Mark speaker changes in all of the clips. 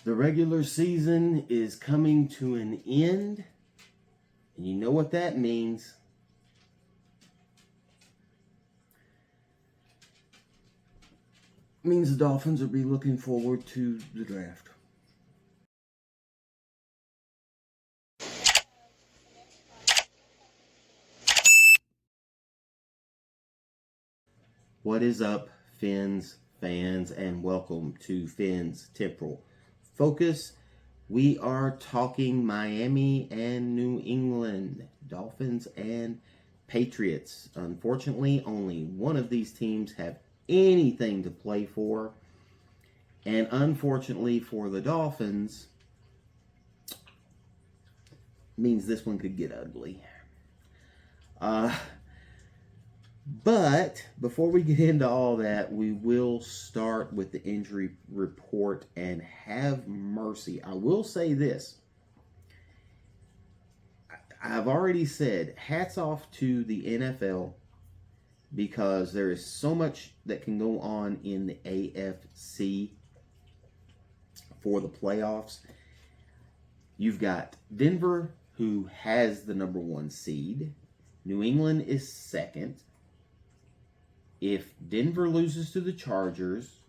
Speaker 1: The regular season is coming to an end, and you know what that means. It means the Dolphins will be looking forward to the draft. What is up, Fins fans, and welcome to Fins Temporal Focus. We are talking Miami and New England, Dolphins and Patriots. Unfortunately, only one of these teams have anything to play for. And unfortunately for the Dolphins, means this one could get ugly. But before we get into all that, we will start with the injury report, and have mercy. I will say this. I've already said hats off to the NFL, because there is so much that can go on in the AFC for the playoffs. You've got Denver, who has the number 1 seed. New England is second. If Denver loses to the Chargers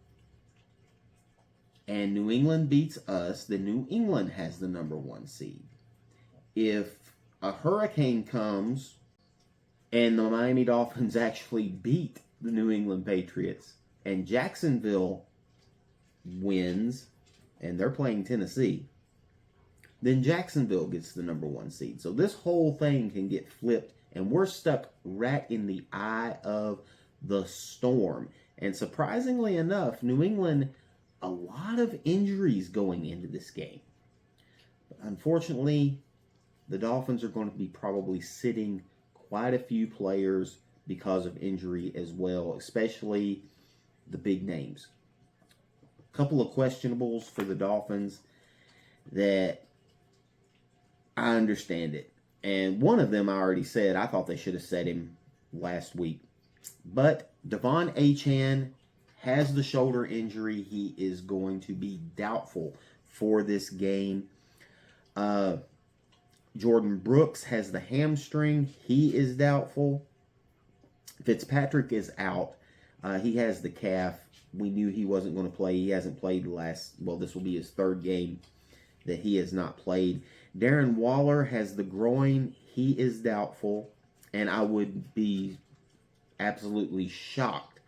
Speaker 1: and New England beats us, then New England has the number 1 seed. If a hurricane comes and the Miami Dolphins actually beat the New England Patriots and Jacksonville wins, and they're playing Tennessee, then Jacksonville gets the number 1 seed. So this whole thing can get flipped, and we're stuck right in the eye of the storm. And surprisingly enough, New England, a lot of injuries going into this game. But unfortunately, the Dolphins are going to be probably sitting quite a few players because of injury as well, especially the big names. A couple of questionables for the Dolphins that I understand it. And one of them I already said, I thought they should have said him last week. But Devon Achane has the shoulder injury. He is going to be doubtful for this game. Jordan Brooks has the hamstring. He is doubtful. Fitzpatrick is out. He has the calf. We knew he wasn't going to play. He hasn't played this will be his 3rd game that he has not played. Darren Waller has the groin. He is doubtful. And I would be absolutely shocked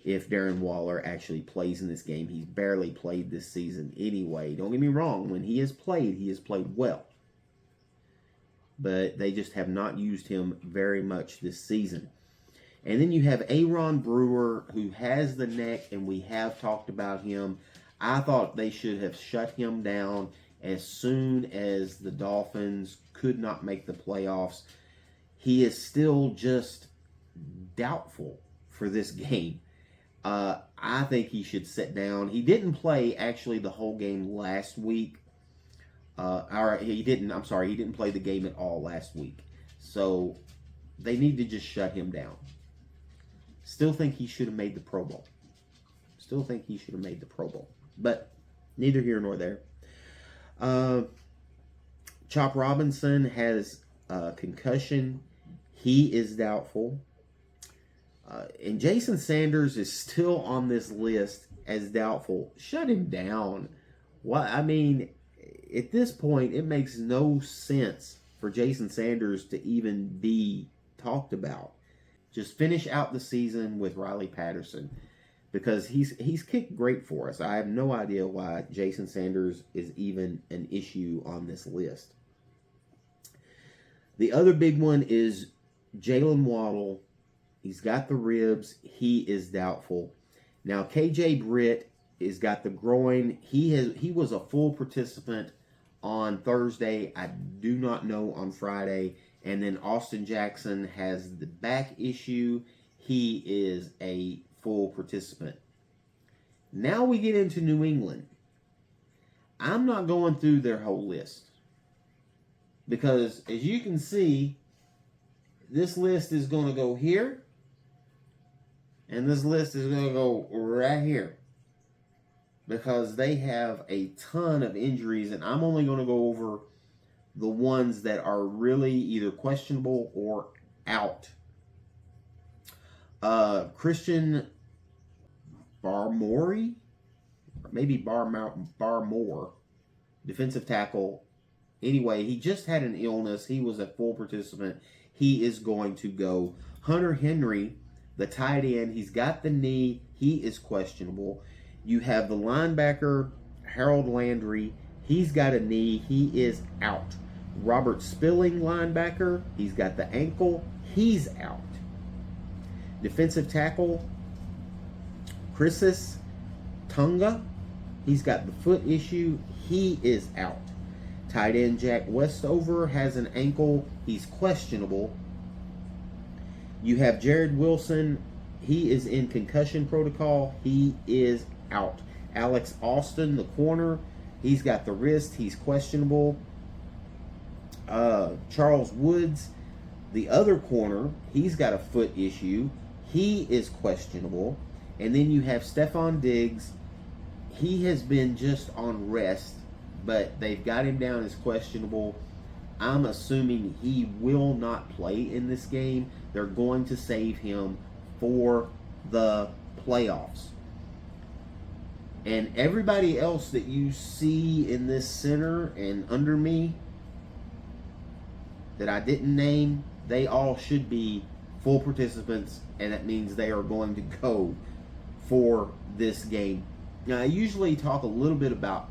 Speaker 1: if Darren Waller actually plays in this game. He's barely played this season anyway. Don't get me wrong. When he has played well. But they just have not used him very much this season. And then you have Aaron Brewer, who has the neck, and we have talked about him. I thought they should have shut him down as soon as the Dolphins could not make the playoffs. He is still just doubtful for this game. I think he should sit down. He didn't play actually the whole game last week. He didn't play the game at all last week. So they need to just shut him down. Still think he should have made the Pro Bowl. But neither here nor there. Chop Robinson has a concussion. He is doubtful. And Jason Sanders is still on this list as doubtful. Shut him down. At this point, it makes no sense for Jason Sanders to even be talked about. Just finish out the season with Riley Patterson, because he's kicked great for us. I have no idea why Jason Sanders is even an issue on this list. The other big one is Jalen Waddle. He's got the ribs. He is doubtful. Now, KJ Britt has got the groin. He was a full participant on Thursday. I do not know on Friday. And then Austin Jackson has the back issue. He is a full participant. Now we get into New England. I'm not going through their whole list, because as you can see, this list is going to go here, and this list is going to go right here. because they have a ton of injuries, and I'm only going to go over the ones that are really either questionable or out. Christian Barmore, maybe Barmore, defensive tackle. Anyway, he just had an illness. He was a full participant. He is going to go. Hunter Henry, the tight end, he's got the knee. He is questionable. You have the linebacker, Harold Landry. He's got a knee. He is out. Robert Spilling, linebacker, he's got the ankle. He's out. Defensive tackle, Chrysis Tunga, he's got the foot issue. He is out. Tight end Jack Westover has an ankle. He's questionable. You have Jared Wilson. He is in concussion protocol. He is out. Alex Austin, the corner, he's got the wrist. He's questionable. Charles Woods, the other corner, he's got a foot issue. He is questionable. And then you have Stephon Diggs. He has been just on rest, but they've got him down as questionable. I'm assuming he will not play in this game. They're going to save him for the playoffs. And everybody else that you see in this center and under me that I didn't name, they all should be full participants, and that means they are going to go for this game. Now, I usually talk a little bit about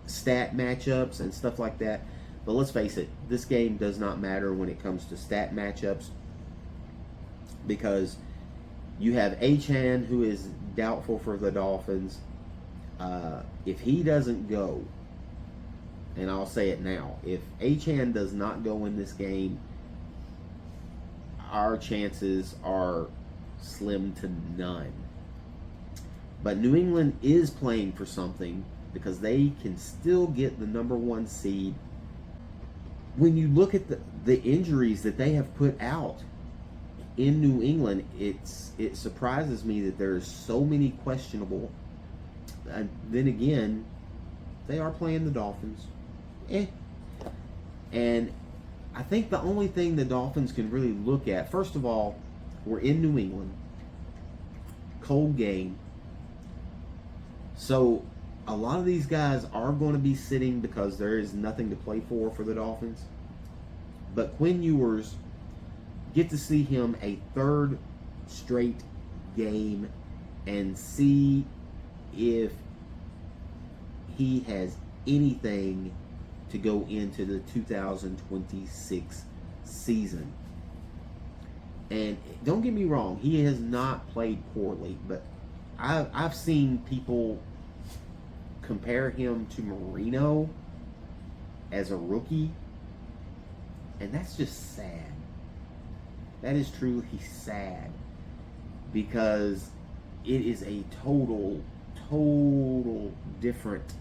Speaker 1: stat matchups and stuff like that, but let's face it, this game does not matter when it comes to stat matchups, because you have Achane, who is doubtful for the Dolphins. If he doesn't go, and I'll say it now, if Achane does not go in this game, our chances are slim to none. But New England is playing for something, because they can still get the number one seed. When you look at the injuries that they have put out in New England, it surprises me that there's so many questionable. And then again, they are playing the Dolphins. And I think the only thing the Dolphins can really look at, first of all, we're in New England. Cold game. So a lot of these guys are going to be sitting because there is nothing to play for the Dolphins. But Quinn Ewers, get to see him a third straight game and see if he has anything to go into the 2026 season. And don't get me wrong, he has not played poorly, but I've seen people compare him to Marino as a rookie, and that's just sad. That is truly sad, because it is a total different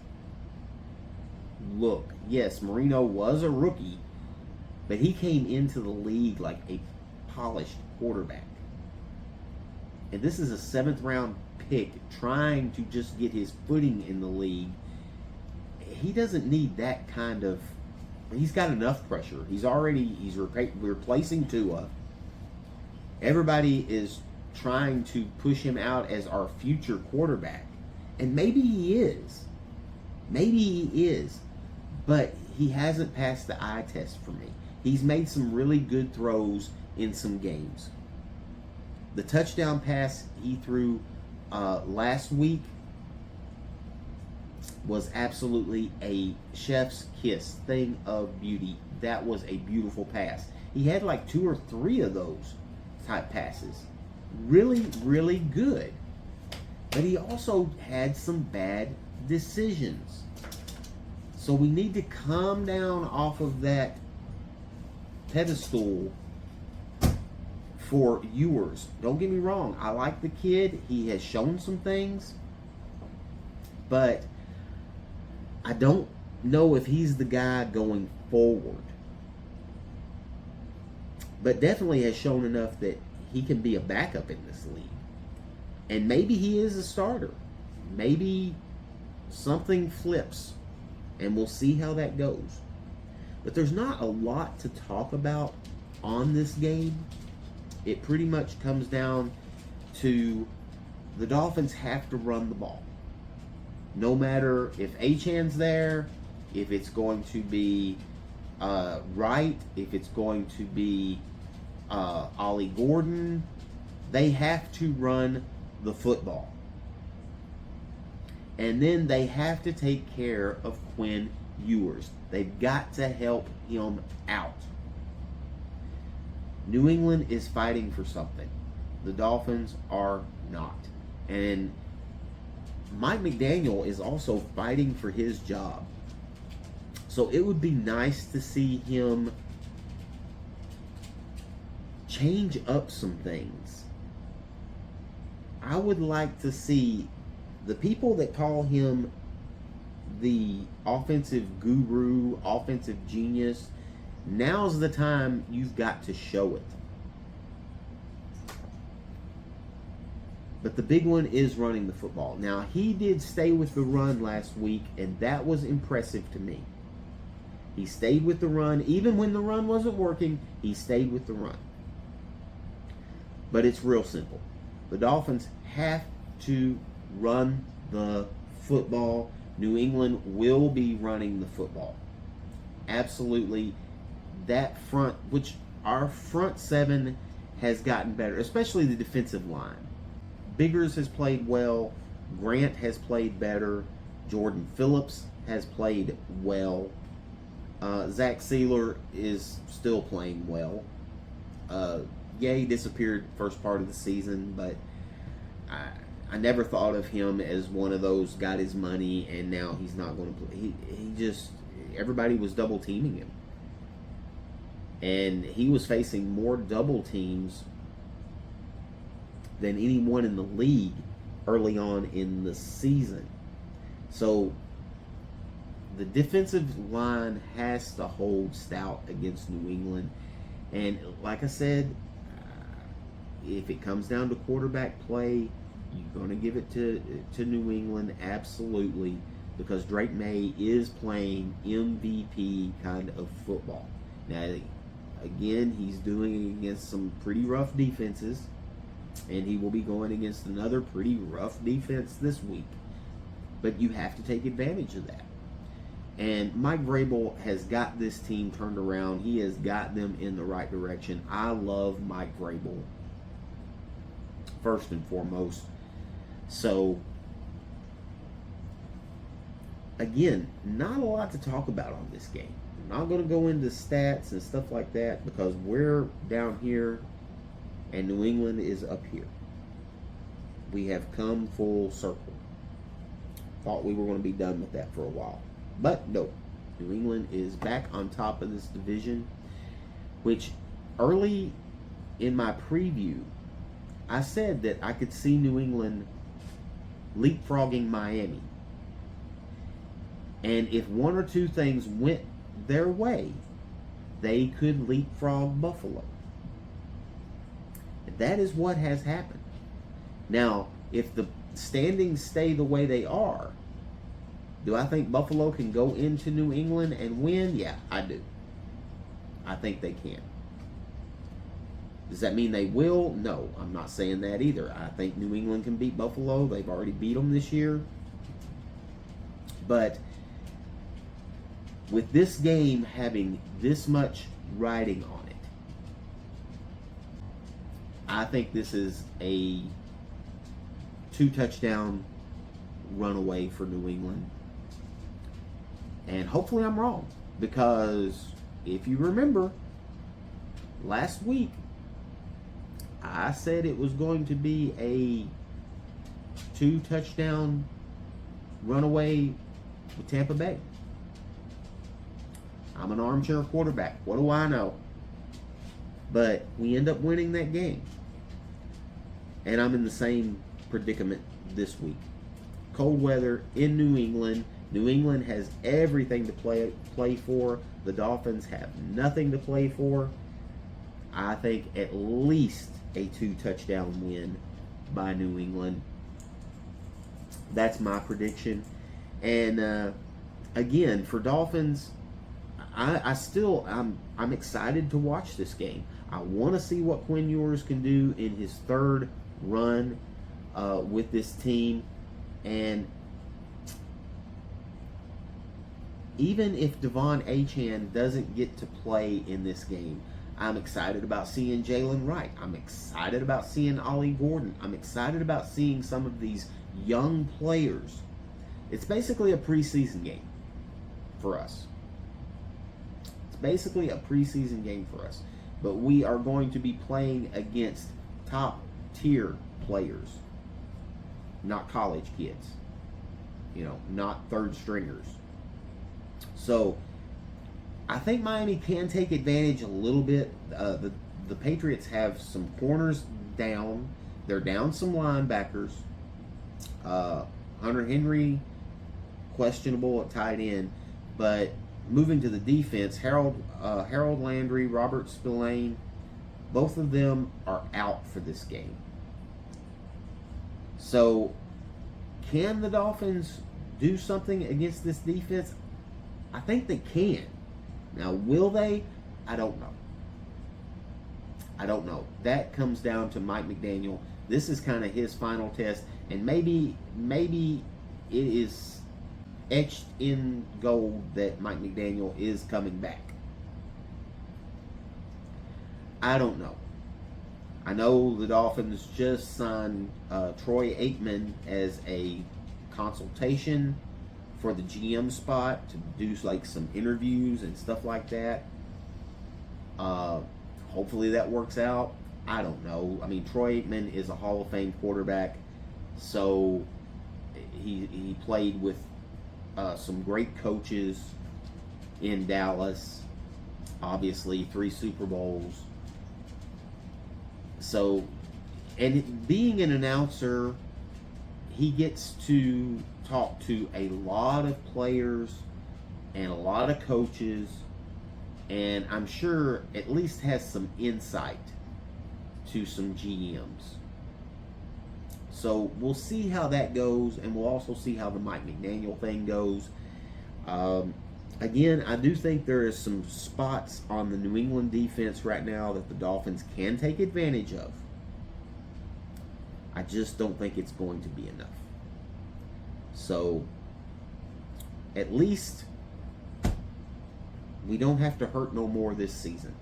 Speaker 1: look. Yes, Marino was a rookie, but he came into the league like a polished quarterback. And this is a 7th round pick trying to just get his footing in the league. He doesn't need that kind of... He's got enough pressure. He's replacing Tua. Everybody is trying to push him out as our future quarterback. And maybe he is. But he hasn't passed the eye test for me. He's made some really good throws in some games. The touchdown pass he threw last week was absolutely a chef's kiss, thing of beauty. That was a beautiful pass. He had like 2 or 3 of those type passes. Really, really good. But he also had some bad decisions. So we need to calm down off of that pedestal for Ewers. Don't get me wrong. I like the kid. He has shown some things. But I don't know if he's the guy going forward. But definitely has shown enough that he can be a backup in this league. And maybe he is a starter. Maybe something flips, and we'll see how that goes. But there's not a lot to talk about on this game. It pretty much comes down to the Dolphins have to run the ball. No matter if Achan's there, if it's going to be Wright, if it's going to be Ollie Gordon, they have to run the football. And then they have to take care of Quinn Ewers. They've got to help him out. New England is fighting for something. The Dolphins are not. And Mike McDaniel is also fighting for his job. So it would be nice to see him change up some things. I would like to see the people that call him the offensive guru, offensive genius. Now's the time you've got to show it. But the big one is running the football. Now, he did stay with the run last week, and that was impressive to me. He stayed with the run. Even when the run wasn't working, he stayed with the run. But it's real simple. The Dolphins have to run the football. New England will be running the football. Absolutely. That front, which our front seven has gotten better, especially the defensive line. Biggers has played well. Grant has played better. Jordan Phillips has played well. Zach Sealer is still playing well. He disappeared first part of the season, but I never thought of him as one of those got his money and now he's not going to play. He just, everybody was double teaming him. And he was facing more double teams than anyone in the league early on in the season. So the defensive line has to hold stout against New England. And like I said, if it comes down to quarterback play, you're going to give it to New England, absolutely, because Drake May is playing MVP kind of football. Now, again, he's doing it against some pretty rough defenses, and he will be going against another pretty rough defense this week. But you have to take advantage of that. And Mike Vrabel has got this team turned around. He has got them in the right direction. I love Mike Vrabel, first and foremost. So, again, not a lot to talk about on this game. I'm not going to go into stats and stuff like that because we're down here and New England is up here. We have come full circle. Thought we were going to be done with that for a while. But no, New England is back on top of this division, which early in my preview, I said that I could see New England leapfrogging Miami. And if one or two things went their way, they could leapfrog Buffalo. And that is what has happened. Now, if the standings stay the way they are, do I think Buffalo can go into New England and win? Yeah, I do. I think they can. Does that mean they will? No, I'm not saying that either. I think New England can beat Buffalo. They've already beat them this year. But with this game having this much riding on it, I think this is a 2-touchdown runaway for New England. And hopefully I'm wrong, because if you remember, last week I said it was going to be a 2-touchdown runaway with Tampa Bay. I'm an armchair quarterback. What do I know? But we end up winning that game. And I'm in the same predicament this week. Cold weather in New England. New England has everything to play for. The Dolphins have nothing to play for. I think at least a 2-touchdown win by New England. That's my prediction. And again, for Dolphins, I'm excited to watch this game. I want to see what Quinn Ewers can do in his third run with this team. And even if Devon Achane doesn't get to play in this game, I'm excited about seeing Jalen Wright. I'm excited about seeing Ollie Gordon. I'm excited about seeing some of these young players. It's basically a preseason game for us. It's basically a preseason game for us. But we are going to be playing against top tier players, not college kids. Not third stringers. So I think Miami can take advantage a little bit. The Patriots have some corners down. They're down some linebackers. Hunter Henry, questionable at tight end. But moving to the defense, Harold Landry, Robert Spillane, both of them are out for this game. So can the Dolphins do something against this defense? I think they can. Now, will they? I don't know. That comes down to Mike McDaniel. This is kind of his final test, and maybe it is etched in gold that Mike McDaniel is coming back. I don't know. I know the Dolphins just signed Troy Aikman as a consultation for the GM spot to do like some interviews and stuff like that. Hopefully that works out. I don't know. I mean, Troy Aikman is a Hall of Fame quarterback, so he played with some great coaches in Dallas. Obviously, 3 Super Bowls. So, and being an announcer, he gets to talk to a lot of players and a lot of coaches, and I'm sure at least has some insight to some GMs. So we'll see how that goes, and we'll also see how the Mike McDaniel thing goes. Again, I do think there is some spots on the New England defense right now that the Dolphins can take advantage of. I just don't think it's going to be enough. So, at least we don't have to hurt no more this season.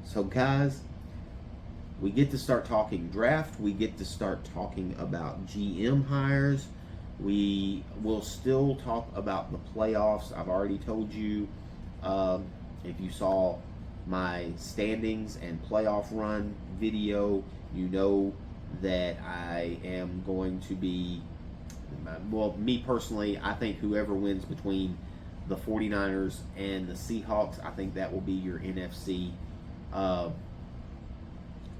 Speaker 1: So, guys, we get to start talking draft. We get to start talking about GM hires. We will still talk about the playoffs. I've already told you, if you saw my standings and playoff run video, you know that I am going to be, well, me personally, I think whoever wins between the 49ers and the Seahawks, I think that will be your NFC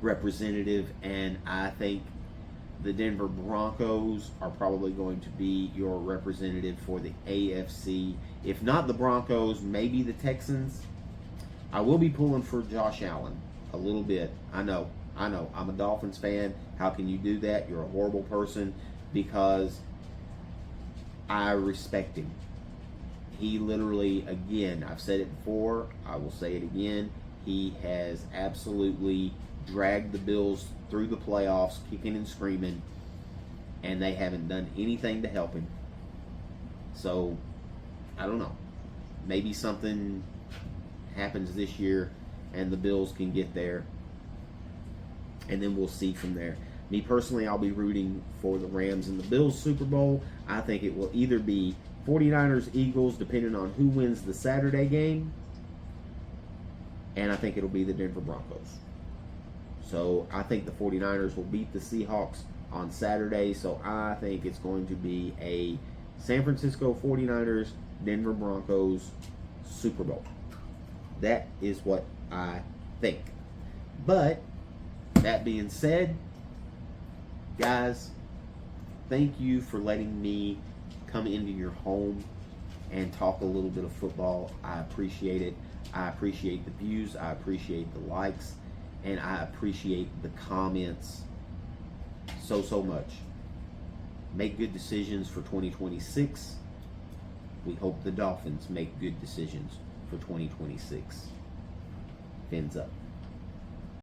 Speaker 1: representative, and I think the Denver Broncos are probably going to be your representative for the AFC. If not the Broncos, maybe the Texans. I will be pulling for Josh Allen a little bit. I know. I'm a Dolphins fan. How can you do that? You're a horrible person, because I respect him. He literally, again, I've said it before, I will say it again, he has absolutely dragged the Bills through the playoffs, kicking and screaming, and they haven't done anything to help him. So, I don't know. Maybe something happens this year and the Bills can get there, and then we'll see from there. Me personally, I'll be rooting for the Rams in the Bills Super Bowl. I think it will either be 49ers, Eagles, depending on who wins the Saturday game, and I think it'll be the Denver Broncos. So I think the 49ers will beat the Seahawks on Saturday, so I think it's going to be a San Francisco 49ers, Denver Broncos Super Bowl. That is what I think. But that being said, guys, thank you for letting me come into your home and talk a little bit of football. I appreciate it. I appreciate the views. I appreciate the likes. And I appreciate the comments so much. make good decisions for 2026. We hope the Dolphins make good decisions for 2026. Fins up.